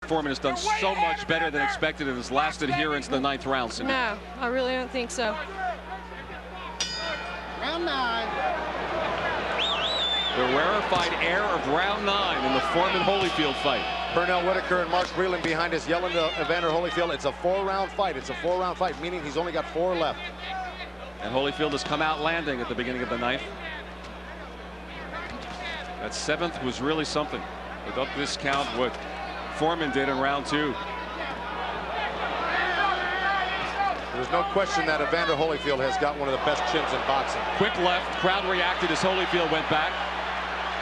Foreman has done so much better than expected in his last adherence in the 9th round. Cindy. No, I really don't think so. Round 9. The rarefied air of round 9 in the Foreman-Holyfield fight. Pernell Whitaker and Mark Breland behind us yelling to Evander Holyfield, it's a 4-round fight. It's a 4-round fight, meaning he's only got 4 left. And Holyfield has come out landing at the beginning of the 9th. That 7th was really something. Without this count, what Foreman did in round 2. There's no question that Evander Holyfield has got one of the best chins in boxing. Quick left, crowd reacted as Holyfield went back.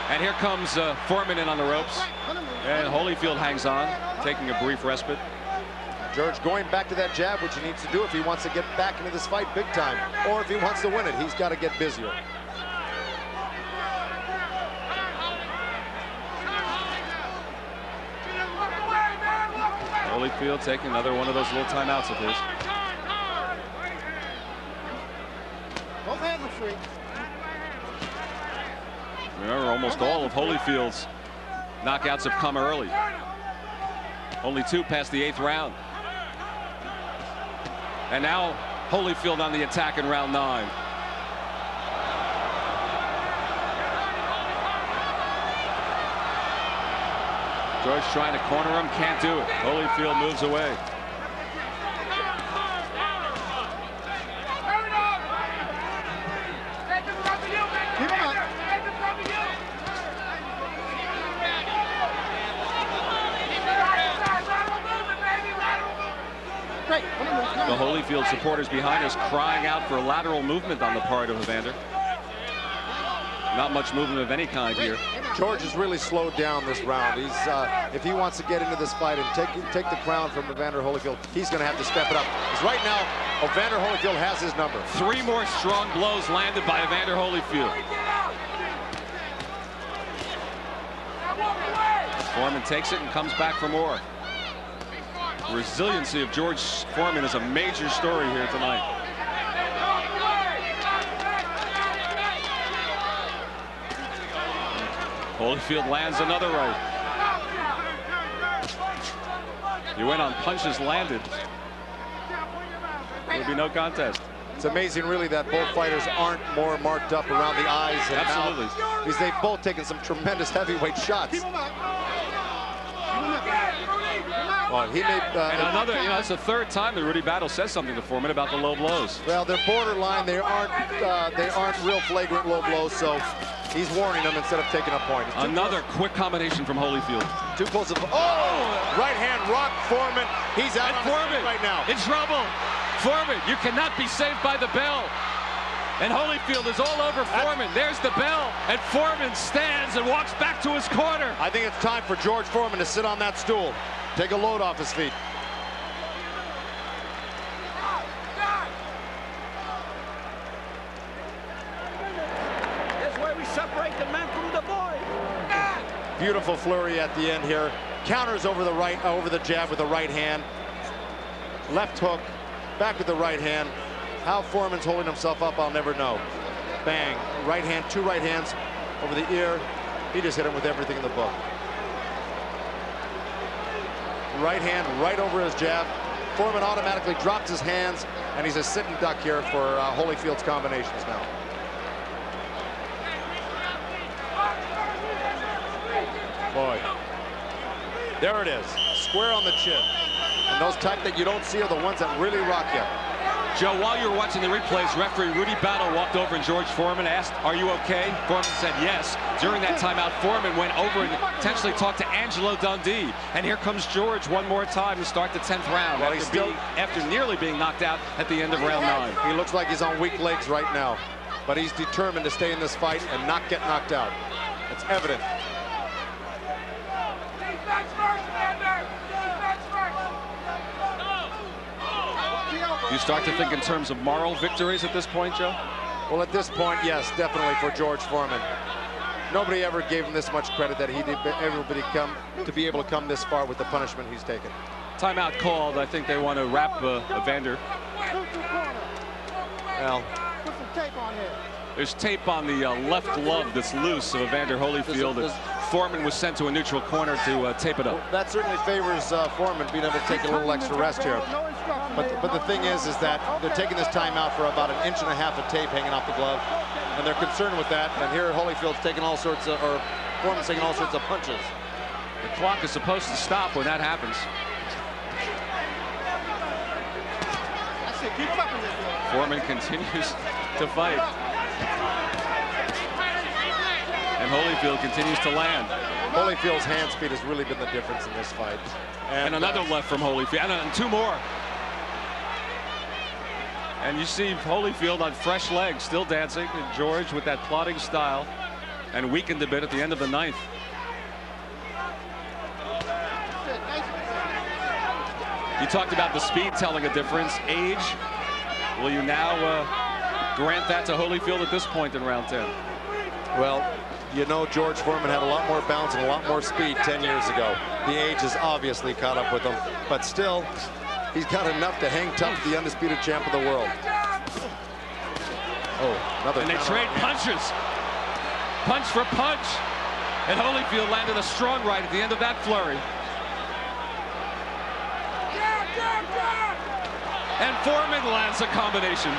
And here comes Foreman in on the ropes. And Holyfield hangs on, taking a brief respite. George going back to that jab, which he needs to do if he wants to get back into this fight big time. Or if he wants to win it, he's got to get busier. Holyfield taking another one of those little timeouts of his. Both hands are free. Remember, almost all of Holyfield's knockouts have come early. Only 2 past the 8th round. And now Holyfield on the attack in round 9. George trying to corner him, can't do it. Holyfield moves away. The Holyfield supporters behind us crying out for lateral movement on the part of Evander. Not much movement of any kind here. George has really slowed down this round. He's if he wants to get into this fight and take the crown from Evander Holyfield, he's going to have to step it up. Because right now, Evander Holyfield has his number. 3 more strong blows landed by Evander Holyfield. Foreman takes it and comes back for more. Resiliency of George Foreman is a major story here tonight. Holyfield lands another right. He went on punches landed. There would be no contest. It's amazing, really, that both fighters aren't more marked up around the eyes and absolutely mouth, because they've both taken some tremendous heavyweight shots. Well, he made and another, it's the 3rd time that Rudy Battle says something to Foreman about the low blows. Well, they're borderline. They aren't real flagrant low blows, so he's warning them instead of taking a point. Another quick combination from Holyfield. 2 pulls of right hand rock Foreman. He's out on Foreman right now. In trouble. Foreman, you cannot be saved by the bell. And Holyfield is all over Foreman. There's the bell, and Foreman stands and walks back to his corner. I think it's time for George Foreman to sit on that stool. Take a load off his feet. That's where we separate the man from the boy. Beautiful flurry at the end here. Counters over the jab with the right hand. Left hook, back with the right hand. How Foreman's holding himself up, I'll never know. Bang, right hand, 2 right hands over the ear. He just hit him with everything in the book. Right hand right over his jab. Foreman automatically drops his hands, and he's a sitting duck here for Holyfield's combinations now. Boy, there it is, square on the chin. And those type that you don't see are the ones that really rock you. Joe, while you were watching the replays, referee Rudy Battle walked over and George Foreman asked, "Are you okay?" Foreman said yes. During that timeout, Foreman went over and potentially talked to Angelo Dundee. And here comes George one more time to start the 10th round. Well, after nearly being knocked out at the end of round 9. He looks like he's on weak legs right now. But he's determined to stay in this fight and not get knocked out. It's evident. You start to think in terms of moral victories at this point, Joe? Well, at this point, yes, definitely for George Foreman. Nobody ever gave him this much credit that he did to be able to come this far with the punishment he's taken. Timeout called. I think they want to wrap Evander. Well, Put some tape on here. There's tape on the left glove that's loose of Evander Holyfield. Foreman was sent to a neutral corner to tape it up. Well, that certainly favors Foreman being able to take a little extra rest here. But the thing is that they're taking this timeout for about 1.5 inches of tape hanging off the glove, and they're concerned with that. And here Holyfield's taking all sorts of, or Foreman's taking all sorts of punches. The clock is supposed to stop when that happens. Foreman continues to fight. And Holyfield continues to land. Holyfield's hand speed has really been the difference in this fight. And another left from Holyfield, and two more. And you see Holyfield on fresh legs, still dancing, and George with that plodding style, and weakened a bit at the end of the 9th. You talked about the speed telling a difference. Age, will you now grant that to Holyfield at this point in round 10? Well, you know, George Foreman had a lot more bounce and a lot more speed 10 years ago. The age has obviously caught up with him, but still, he's got enough to hang tough with the undisputed champ of the world. Oh, another. And they trade punches. Punch for punch. And Holyfield landed a strong right at the end of that flurry. And Foreman lands a combination.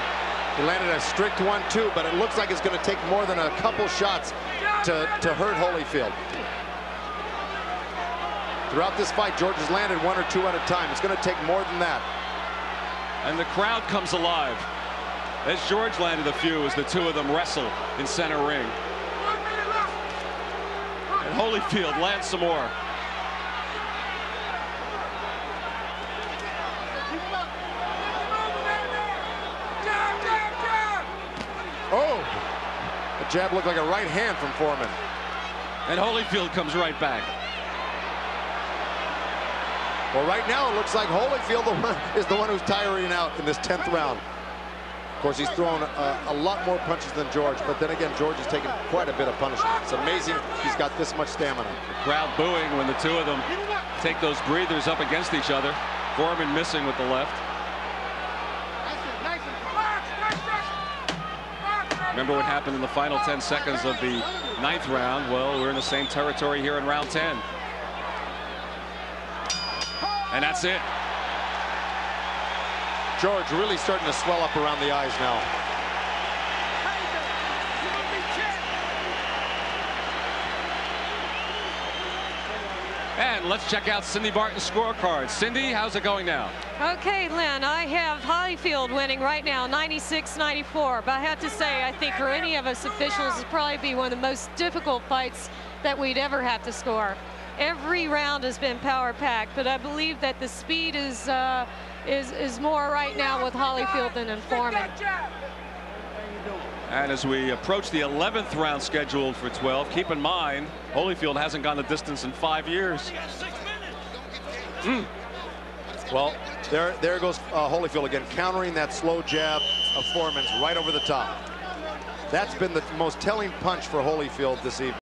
He landed a strict 1-2, but it looks like it's going to take more than a couple shots to hurt Holyfield. Throughout this fight, George has landed 1 or 2 at a time. It's going to take more than that. And the crowd comes alive as George landed a few as the two of them wrestle in center ring. And Holyfield lands some more. Oh, the jab looked like a right hand from Foreman. And Holyfield comes right back. Well, right now it looks like Holyfield is the one who's tiring out in this 10th round. Of course, he's thrown a lot more punches than George, but then again, George has taken quite a bit of punishment. It's amazing he's got this much stamina. The crowd booing when the two of them take those breathers up against each other. Foreman missing with the left. Remember what happened in the final 10 seconds of the 9th round? Well, we're in the same territory here in round 10. And that's it. George really starting to swell up around the eyes now. And let's check out Cindy Barton's scorecard. Cindy, how's it going now? Okay, Len, I have Holyfield winning right now, 96-94. But I have to say, I think for any of us officials, it'll probably be one of the most difficult fights that we'd ever have to score. Every round has been power-packed, but I believe that the speed is more right now with Holyfield than in Foreman. And as we approach the 11th round scheduled for 12, keep in mind, Holyfield hasn't gone the distance in 5 years. Well, there goes Holyfield again, countering that slow jab of Foreman's right over the top. That's been the most telling punch for Holyfield this evening.